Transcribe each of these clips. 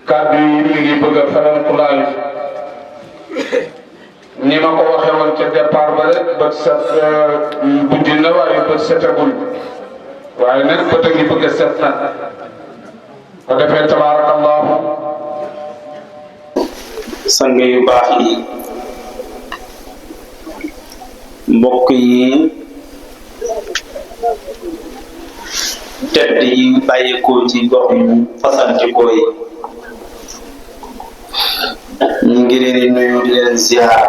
kàddu yi mi ngi bëgg a faram-fulaay ni ma ko waxee woon ca départ ba rek bët set guddi na waaye bët setagul waaye nag bët a ngi bëgg a set nag ko defee tabaarakallahu sang yu baax yi mbokk yi tedd yi bàyyikoo ci gox yu fasantikoo yi ñu ngi leen di nuyu di leen ziar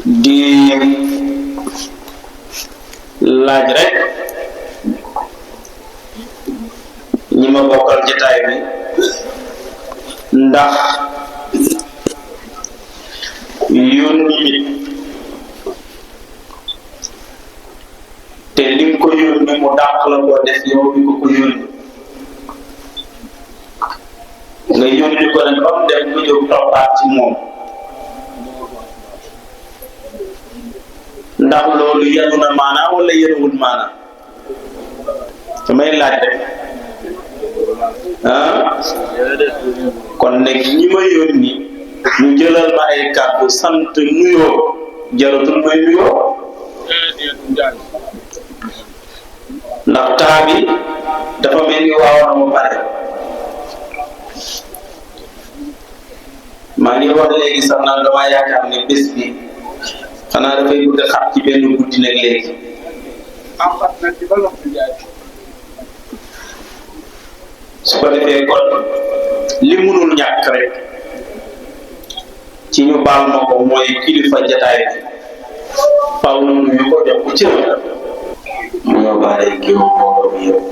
di laaj rek ñi ma bokkal jotaay bi ndax yónni nit te li nga ko yónni mu dàq la koo def yow bi ko yónni nga yónni ko nag ba mu dem nga jóg toppaat ci moom ndax loolu yenu na maanaam wala yenuwul maanaam damay laaj rek kon nag ñi ma yónni ñu jëlal ma ay kàddu sant nuyoo jaratul may nuyoo ndax taa bi dafa mel ni waaw na mu pare maa ngi wax léegi sax naan damaa yaakaar ne bés bi xanaa dafay bëgg a xat ci benn guddi nag léegi su ko defee kon li munul ñàkk rek ci ñu baal ma ko mooy kilifa jataay bi faaw na nuyu ko jox ko cër mu yóbbaale géew mbooloo bi yëpp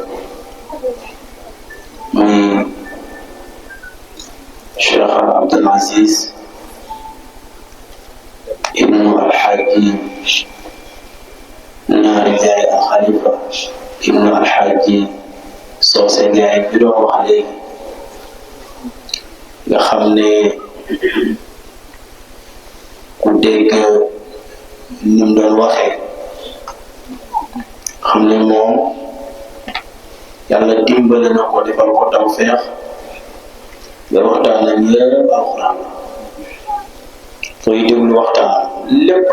muy Cheikh Abdul Aziz ibnu alxaaji ñaari gaay al xalifa ibnu alxaaji soose gaay bi doon wax léegi nga xam ne ku dégg ni mu doon waxee xam ne moom yàlla dimbale na ko defal ko tawfeex ba waxtaan ak lépp alxuraan sooy déglu waxtaan lépp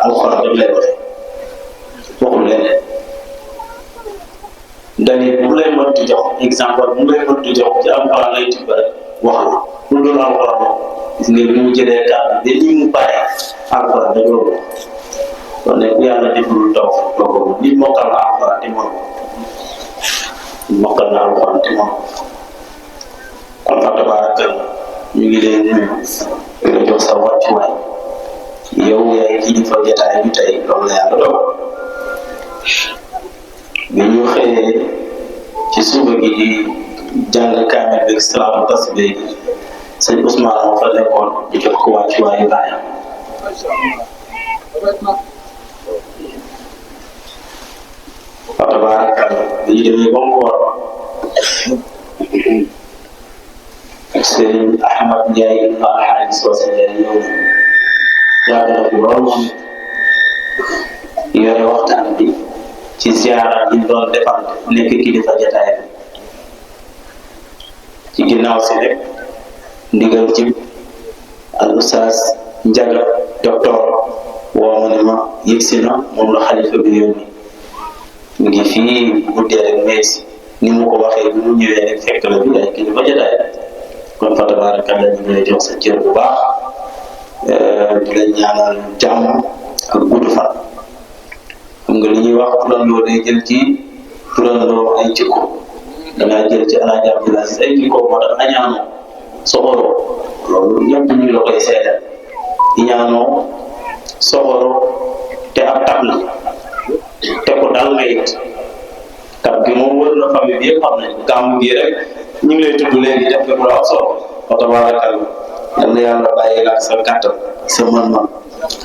alxuraan rek lay waxee waxul leneen dañuy bu lay mënti jox exemple bu lay mënti jox ci alxuraan lay tibb rek wax la lu dul alxuraan gis nga bi mu jëlee kàddu ba ni mu paree alxuraan rek loolu kon nag yàlla deful taw loolu nit mokkal na alxuraan te mënu mokkal na alxuraan te mënu kon fa tabaarakalla ñu ngi leen nuyu nga jox sa wàccuwaay yow yaay kilifa jotaay bi tey loolu la yàlla dogal bi ñu xëyee ci suba gi di jàng kaamil bi salaatu tasbih gi sëñ Ousmane moo fa nekkoon di jox ko wàccuwaayu baayam fa tabaarakalla bi ñu demee ba ngoor Sëriñ Ahmad Ndiaye alxaaji Soose Ndiaye ñëw yàgg na bu lool moom yore waxtaan bi ci ziara yi doon defal nekk kilifa jataay bi ci ginnaaw si rek ndigal ci al Oustaz Njaga docteur woo ma ne ma yëgsi na moom la xalifa bi yónni mu ngi fii guddee rek meesi ni mu ko waxee bi mu ñëwee rek fekk la bi ay kilifa jataay kon fa tabaarakalla ñu ngi lay jox sa cër bu baax di la ñaanal jàmm ak gudd fan xam nga li ñuy wax turandoo day jël ci turandoo ay jikko dangaa jël ci Alaaji Abdul Aziz ay jikko moo tax añaanoo soxoroo loolu ñëpp ñu la koy seedal ñaanoo soxoroo te ab tab la te ko dal nga it tab gi moom wër na famille bi yëpp xam nañ gàmmu gi rek ñu ngi lay tudd léegi def nga lu am solo wa tabaarakalla yal na yàlla bàyyi la sa kàttan sa mën-mën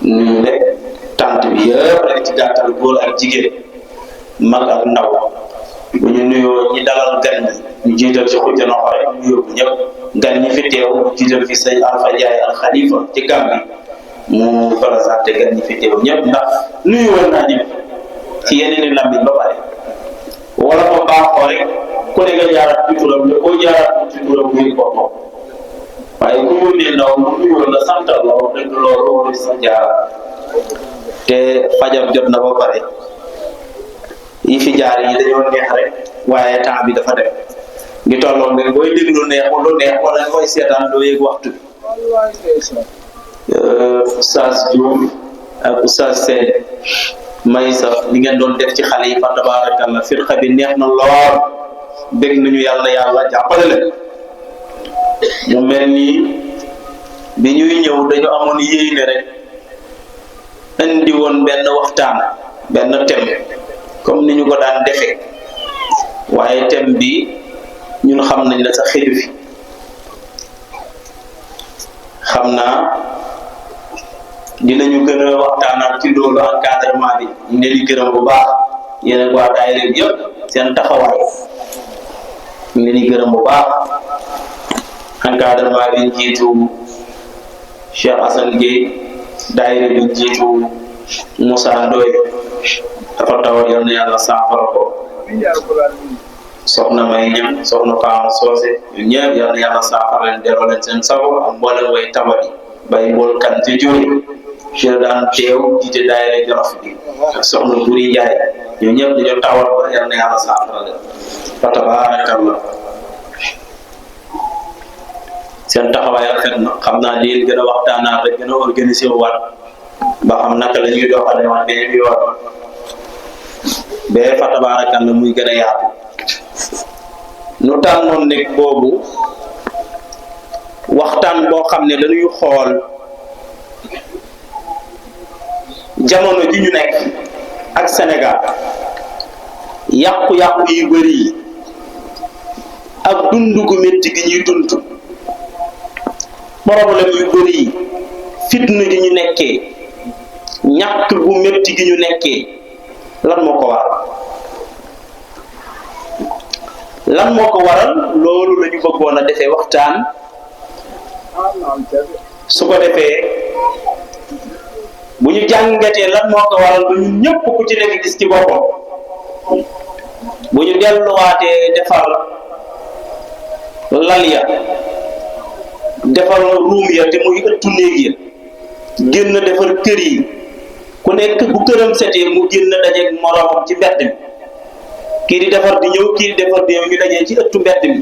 nuyu rek tant bi yëpp rek ci gàttal góor ak jigéen mag ak ndaw bu ñu nuyoo ñi dalal gan ñi ñu jiital ci xujja noxo rek ñu yóbbu ñëpp gan ñi fi teew ñu jiital fi sëñ Alpha Ndiaye al Khalifa ci Gàmbi mu présenté gan ñi fi teew ñëpp ndax nuyu woon naa ñëpp ci yeneen i lambi ba pare wala ko baaxoo rek ku ne nga jaarat ci turam te koo jaarat ci turam muy boppam waaye ku mu ne ndaw mu nuyoo la santal la wax dëgg loolu wala sa jaara te fajam jot na ba pare yi fi jaar yi dañoo neex rek waaye temps bi dafa dem ngi tolloon ne booy déglu neex wala nga koy seetaan doo yëg waxtu bi Oustaz Diouf ak Oustaz Sène may sax li ngeen doon def ci xale yi fa tabarakallah firqa bi neex na lool dégg nañu yàlla jàppale leen mu mel nii bi ñuy ñëw dañu amoon yéene rek indi woon benn waxtaan benn thème comme ni ñu ko daan defee waaye thème bi ñun xam nañ la sa xëju fi xam naa dinañu gën a waxtaanaat ci loolu encadrement bi ñu leen di gërëm bu baax yéen ak waa daayira bi yëpp seen taxawaay ñu leen di gërëm bu baax encadrement bi jiitu Cheikh Assane Gueye daayira bi jiitu Moussa Ndoye dafa tawat yal na yàlla saafara ko soxna May ñam soxna Fama Socé ñun ñëpp yal na yàlla saafara leen delloo leen seen sago ak mboolem way tawat yi bay mbool kan ci juri Cheikh daan teew jiite daayira Jolof bi ak soxna Buri Njaay ñun ñëpp dañoo tawat ba yal na yàlla saafara leen fa tabarakallah seen taxawaay rafet na xam naa lii gën a waxtaanaat rek gën a organisé waat ba xam naka la ñuy doxale waat bee bi yoon bee fa tabarakallah muy gën a yaatu nu tànnoon nekk boobu waxtaan boo xam ne dañuy xool jamono ji ñu nekk ak Sénégal yàqu-yàqu yu bëri yi ak dund gu métti gi ñuy dund problème yu bëri yi fitna gi ñu nekkee ñàkk gu métti gi ñu nekkee lan moo ko waral loolu la ñu bëggoon a defee waxtaan su ko defee bu ñu jàngatee lan moo ko waral ba ñun ñëpp ku ci nekk gis ci boppam bu ñu delluwaatee defar lal ya defar ruum ya te muy ëttu néeg ya génn defar kër yi ku nekk bu këram setee mu génn dajeeg moroomam ci mbedd mi kii di defar di ñëw kii di defar di ñëw ñu dajee ci ëttu mbedd mi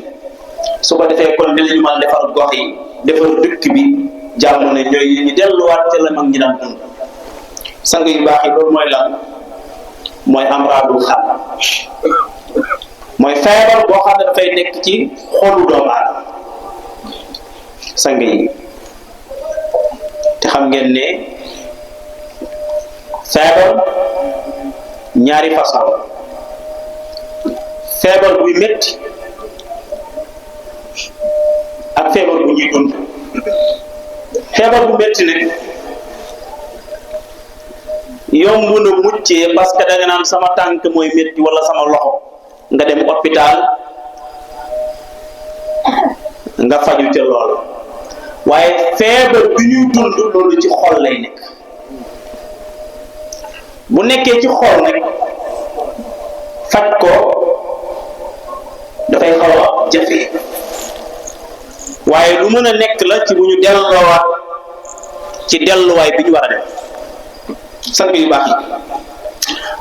su ko defee kon dinañu mën a defar gox yi defar dëkk bi jàmm ne ñooy ñu delluwaat ca la mag ñi daan dund sang yu baax yi loolu mooy lan mooy amraadul xal mooy feebar boo xam ne dafay nekk ci xolu doomu aadama sang yi te xam ngeen ne feebar ñaari façon feebar buy métti ak feebar bu ñuy dund feebar bu métti nag yomb na muccee parce que da nga naan sama tànk mooy métti wala sama loxo nga dem hôpital nga faju ca loolu waaye feebar bi ñuy dund loolu ci xol lay nekk bu nekkee ci xol nag faj ko dafay xaw a jafe waaye lu mën a nekk la ci bu ñu delloowaat ci delluwaay bi ñu war a def sang yu baax yi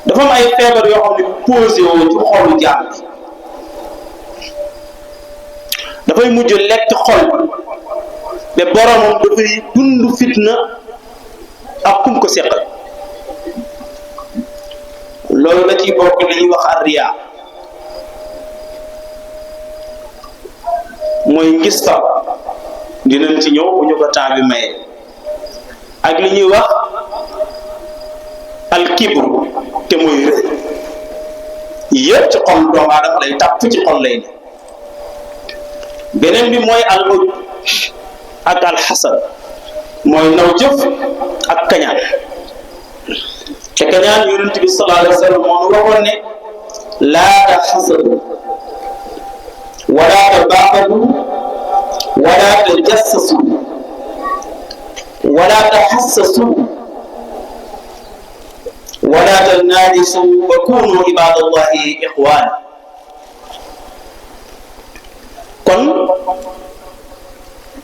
dafa am ay feebar yoo xam ne bu posé woo ci xolu jaam bi dafay mujj lekk xol bi ba boromam dafay dund fitna ak kum ko seqal loolu la ciy bokk li ñuy wax arriya mooy ngistal dinañ ci ñëw bu ñu ko temps bi maye ak li ñuy wax alkibru te mooy rëy yëpp ci xol doomu aadama lay tàpp ci xol lay ne beneen bi mooy al ujub ak alxasad mooy naw jëf ak kañaan te kañaan yonent bi sallallahu alayhi wa sallam moo nu waxoon ne laa taxasadu wala tabaagadu wala tajassasu wala taxassasu wala tanaajisu wa kunu ibadallahi ixwaan kon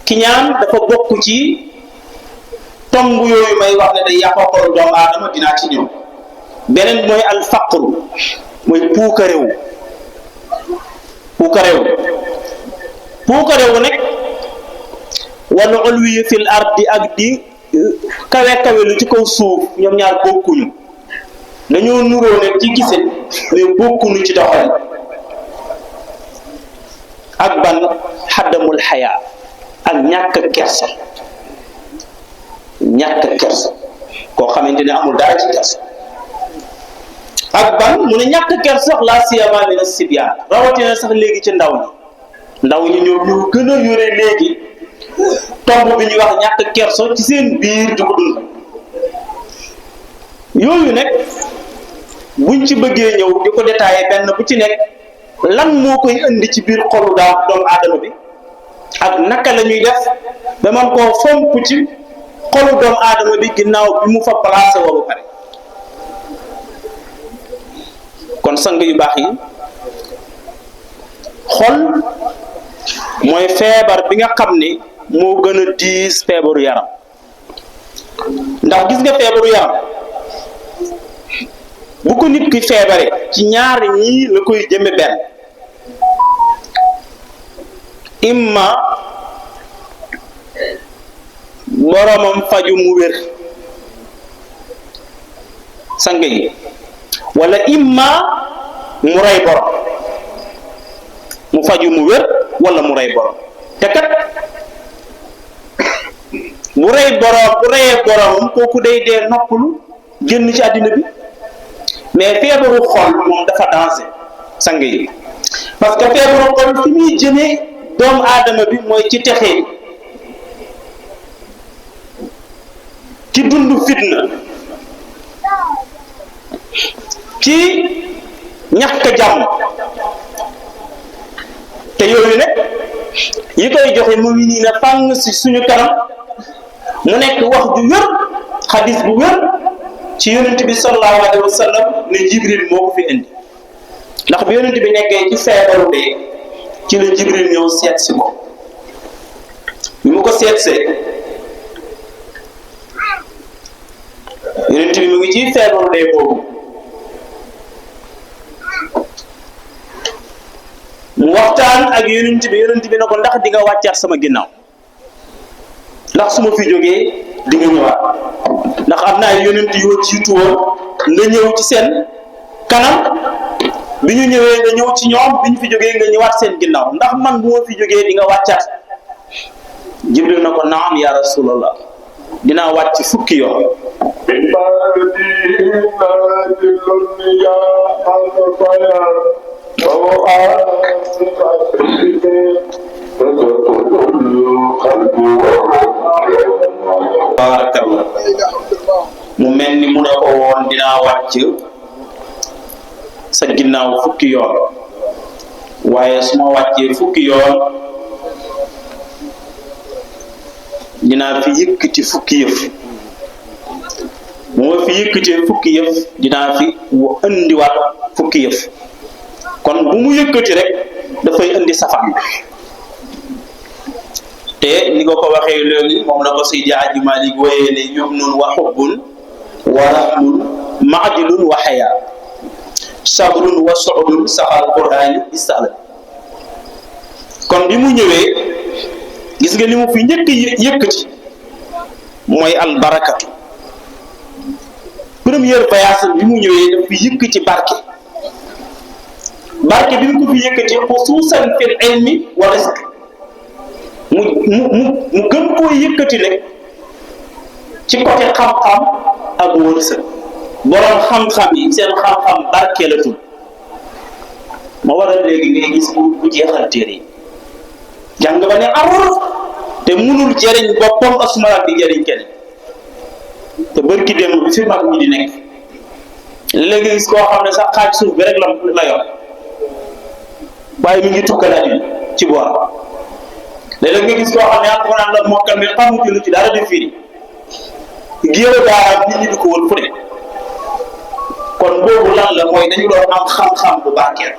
kiñaan dafa bokk ci tomb yooyu may wax ne day yàqoo xolu doomu aadama. dinaa ci ñëw. beneen mooy al faqru mooy puukarewu nag wala ulwi fil ardi ak di kawe lu ci kaw suuf ñoom ñaar bokkuñu. dañoo nuroo ne ci gise mais bokkuñu ci doxalin. ak ban xaddamul xayaa ak ñàkk kersa koo xamante ne amul dara ci kersa. ak ban mu ne ñàkk kersa sax la siyama min as-sibyaan rawatina sax léegi ci ndaw ñi ñoom ñoo gën a yore léegi tomb bi ñuy wax ñàkk kersa ci seen biir di ko dund. yooyu nag buñ ci bëggee ñëw di ko détaillé benn bu ci nekk lan moo koy indi ci biir xolu doomu aadama bi ak naka la ñuy def ba man koo fomp ci xolu doomu aadama bi ginnaaw bi mu fa placé woo ba pare. kon sang yu baax yi xol mooy feebar bi nga xam ni moo gën a diis feebaru yaram. ndax gis nga feebaru yaram bu ko nit ki feebare ci ñaari ñii la koy jëme benn. imma boromam faju mu wér sang yi wala imma mu rey borom mu faju mu wér wala mu rey borom. te kat bu reyee boromam kooku day dee noppalu génn ci àddina bi. mais feebaru xol moom dafa danger sang yi parce que feebaru xol fi muy jëmee doomu aadama bi mooy ci texee ci dund fitna ci ñàkk jàmm. te yooyu nag yi koy joxe mu ngi nii na fàng si suñu kanam mu nekk wax ju wér xadis bu wér ci yonent bi sallallahu alayhi wa sallam ne Jibril moo ko fi indi. ndax bi yonent bi nekkee ci feebaru dee ci la Jibril ñëw seet si ko bi mu ko seetsee yonent bi mu ngi ci feebaru dee boobu mu waxtaan ak yonent bi ne ko ndax di nga wàccaat sama ginnaaw ndax su ma fi jógee di nga ñëwaat ndax am na ay yonent yoo jiitu woon nga ñëw ci seen kanam bi ñu ñëwee nga ñëw ci ñoom bi ñu fi jógee nga ñëwaat seen ginnaaw ndax man bu ma fi jógee di nga wàccaat. Jibril na ko naam ya rasulallah dinaa wàcc fukki yoon. Barakallah mu mel ni mu ne ko woon dinaa wàcc sa ginnaaw fukki yoon waaye su ma wàccee fukki yoon dinaa fi yëkkati fukki yëf bu ma fi yëkkatee fukki yëf dinaa fi indiwaat fukki yëf kon bu mu yëkkati rek dafay indi safaan te ni nga ko waxee léegi moom la ko Seydi Aji Malik wooyee ne yumnun wa xubbun wa rahmun maadilun wa xayaa sabrun wa suudun saxal qur'ani istahla. kon bi mu ñëwee gis nga li mu fi njëkk yëkkati mooy albarakatu. première voyage bi mu ñëwee daf fi yëkkati barke bi mu ko fi yëkkati xusuusan fil ilmi wa rizq mu gën koo yëkkati nag ci côté xam-xam ak wërsëg. borom xam-xam yi seen xam-xam barke la tudd ma waral léegi ngay gis bu jeexal téere yi jàng ba ne amul te munul jëriñ boppam asuma di jëriñ keneen te bërki dem bi fi mag ñi di nekk léegi gis koo xam ne sax xaaj suuf bi rek la yor waaye mi ngi tukkalaat yi ci boor léeg-léeg nga gis koo xam ne alxuraan la mokkal mi xamu ci lu ci dara di firi géew daaraam nit ñi di ko wër fu ne kon boobu lan la mooy dañu doon am xam-xam bu barkeel